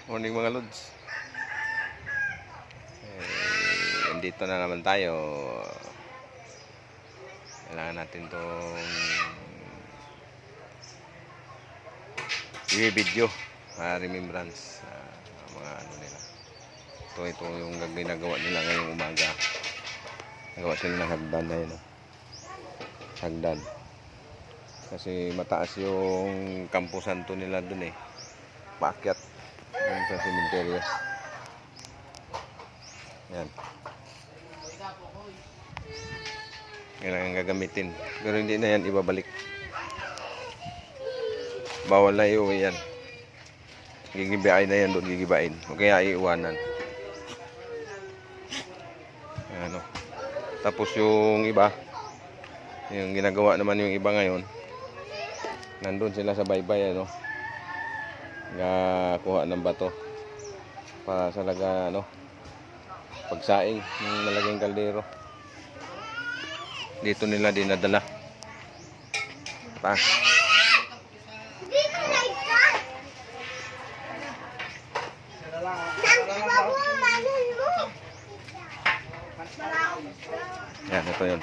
Morning mga lods. Andito na naman tayo. Kailangan natin tong i-video para remembrance mga ano nila. Ito yung ginagawa nila ngayong umaga. Nagawa sila ng hagdan na yun. Hagdan. Kasi mataas yung Campo Santo nila dun eh. Paakyat. Yan sa cemetery. Yan. Kailangan gagamitin. Pero hindi na yan ibabalik. Bawal na iuwi yan. Gigibain na yan doon, gigibain. O kaya iiwanan. Ano. Tapos yung iba, yung ginagawa naman yung iba ngayon, nandun sila sa baybay, ano. Kuha ng bato para sa laga, ano, pagsaing ng nalaging kaldero. Dito nila dinadala pa. Yan, ito yun.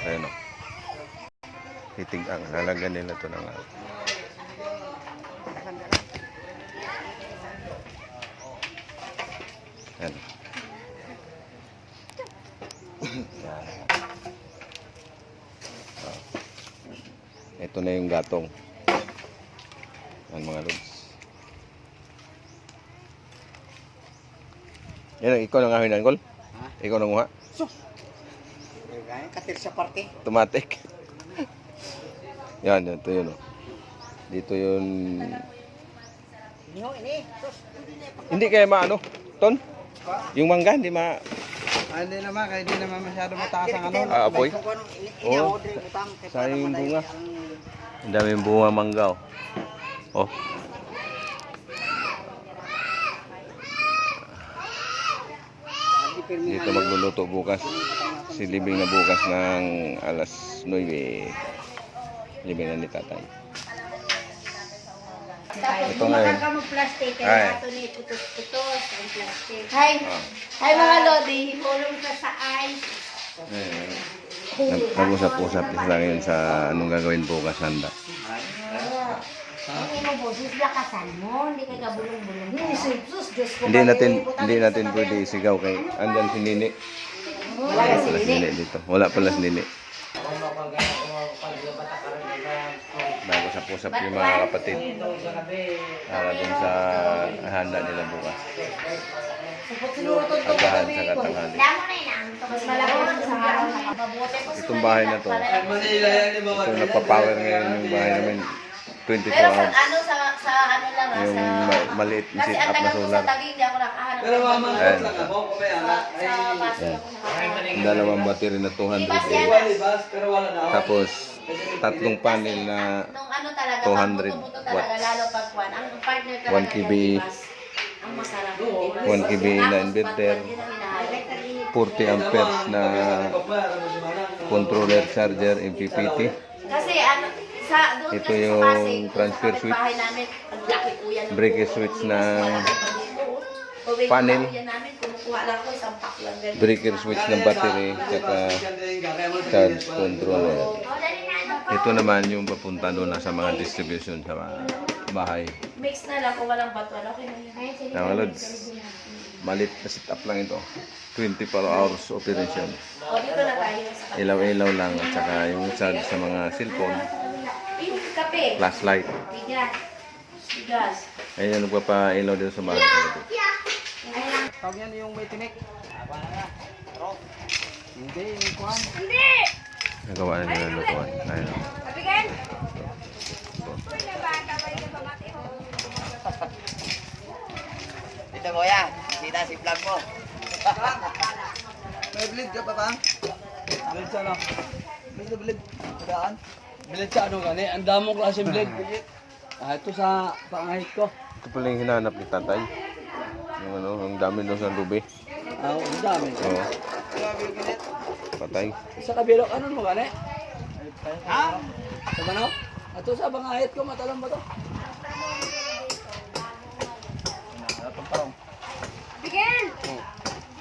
Ayun o. Titig-ang lalagyan nila ito ng yan. Yan. Ito na yung gatong. Yan mga lods. Yan, ikaw nang ahinan, Kol? Ha? Ikaw nang uha? So, katil sa parte. Automatic. Yan, ito yun. Oh. Dito yun. Hindi kaya maano, Ton? Yung mangga, hindi ma... Hindi naman, kaya hindi naman masyado mataas ang ano. Apoy? Oo. Sayang yung bunga. Ang daming bunga mangga, oh. Oh. Dito magluluto bukas. Silibing na bukas ng alas 9. Libing na ni tatay. Ito ngayon. Ay. Hi mga Lodi, hulong ka sa ice. Nag-usap-usap sila ngayon sa anong gagawin bukas handa. Hindi mo boses, lakasan mo, hindi ka gabulong-bulong. Hindi natin pwede isigaw kay andyan si Nini. Wala pala si Nini dito. Wala pala si Nini. Nag-usap-usap yung mga kapatid para dun sa handa nila bukas. Agahan sa katanghali. Itong bahay na to, ito nagpa-power ngayon yung bahay namin 24 hours. Ano sa ano lang Yung maliit na sit-up na solar. Pero mamagot lang ako, Yung dalawang battery na 200 pero wala na ako. Tapos tatlong panel na 200 watts. 1 kb 1 kb na inverter, 40 amperes na controller charger MPPT. Kasi ano sa doon Ito yung transfer switch, breaker switch na panel, breaker switch ng battery, saka charge controller. Ito naman yung papunta doon sa mga distribution sa mga bahay. Mix na lang kung walang batuan. Okay na yun. Mga lods, malit na sit up lang ito. 24 hours operation. O dito na tayo sa Ilaw-ilaw lang at saka yung charge sa mga cellphone, kape. flashlight. Bigas. Ayun, nagpapailaw dito sa bahay. Tawag yan yung may tinik. Hindi, yung kuhan. Nagawa na nila lutuan. Ayun. Kapigan? Ito mo yan, sita si vlog mo. May bleed ka pa ba? Bleed sa ano? Bleed. Daan? Bleed sa ano gani? Ang damong klase bleed. Ito sa pangahit ko. Ito pala yung hinanap ni tatay. Yung ano, ang dami doon sa lubi. Ang dami. Oo. Patay. Sa kabilok, ano mo gani? Ha? Sa banaw? Ito sa pangahit ko, matalang ba to?